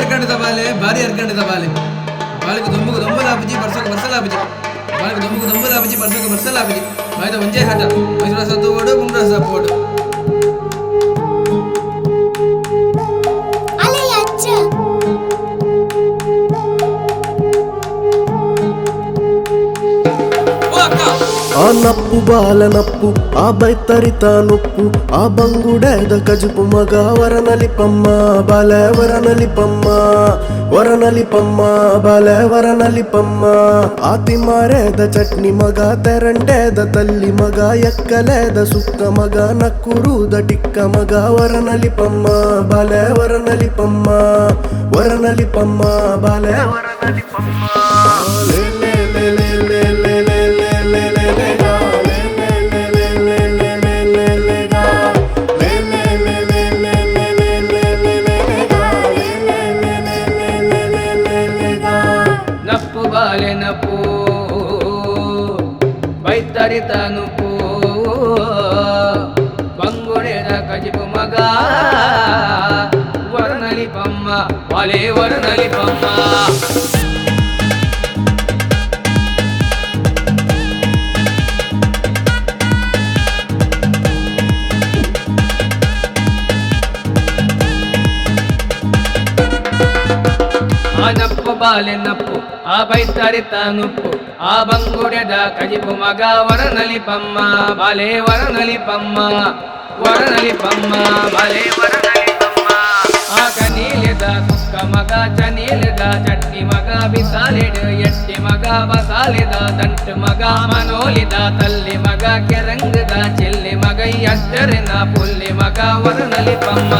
ಹರ್ಕೊಂಡಿದ್ದ ಬಾಲೆ ಭಾರಿ ಹರ್ಕೊಂಡಿದ್ದ ಬಾಲೆ ಬಾಳಿಗೆ ದೊಂಬುಗು ದೊಂಬಲಾಪಜಿ ಬರ್ಸೋಕೆ ಬರ್ಸಲಾಪಜಿ ಬಾಳಿಗೆ ದೊಂಬುಗು ದೊಂಬಲಾಪಜಿ ಬರ್ಸೋಕೆ ಬರ್ಸಲಾಪಜಿ ಬಾಯ್ದ ಒಂಜೇ ಹಠ ಮೈಸೂರು ರಸ ಓಡು ಮುಂಡು ರಸ ಓಡು ಆ ನಪ್ಪು ಬಾಲ ನಪ್ಪು ಆ ಬೈತರಿತ ನುಪ್ಪು ಆ ಬಂಗುಡೆದ ಕಜುಪು ಮಗ ವರನಲಿಪಮ್ಮ ಬಾಲೆ ವರನಲಿಪಮ್ಮ ವರನಲಿಪಮ್ಮ ಬಾಲೆ ವರನಲಿಪಮ್ಮ ಆತಿ ಮಾರೇದ ಚಟ್ನಿ ಮಗ ತೆರಂಟೆದ ತಲ್ಲಿ ಮಗ ಎಕ್ಕಲೇದ ಸುಕ್ಕ ಮಗ ನಕ್ಕುರುದ ಟಿಕ್ಕ ಮಗ ವರನಲಿಪಮ್ಮ ಬಾಲೆ ವರನಲಿಪಮ್ಮ ವರನಲಿಪಮ್ಮ ಬಾಲೆ ವರನಲಿಪಮ್ಮ ಲೇ ಲೇ ಲೇ ಲೇ ಲೇ ಲೇ ಲೇ ನಪ್ಪು ಬಾಲೆ ನಪ್ಪು ಬೈತರಿತ ನುಪ್ಪು ಬಂಗುಡೆದ ಕಜಿಪು ಮಗ ವರನಲಿಪಮ್ಮ ಬಾಲೆ ವರನಲಿಪಮ್ಮ ಆ ನಪ್ಪು ಬಾಲೆ ನಪ್ಪು ಆ ಬೈತರಿತ ನುಪ್ಪು ಆ ಬಂಗುಡೆದ ಕಜಿಪು ಮಗ ವರನಲಿಪಮ್ಮ ಬಾಲೆ ವರನಲಿಪಮ್ಮ ವರನಲಿಪಮ್ಮ ಬಾಲೆ ವರನಲಿಪಮ್ಮ ಆ ಕನೀಲಿದ ಕುಕ್ಕ ಮಗ ಚನೀಲಿದ ಚಟ್ನಿ ಮಗ ಬಿಸಾಲಿಡ ಎಟ್ಟಿ ಮಗ ಬಸಾಲಿದ ದಂಟು ಮಗ ಮನೋಲಿದ ತಲ್ಲಿ ಮಗ ಕೆರಂಗದ ಚೆಲ್ಲಿ ಮಗ ಅಷ್ಟರಿನ ಪುಲ್ಲಿ ಮಗ ವರನಲಿಪಮ್ಮ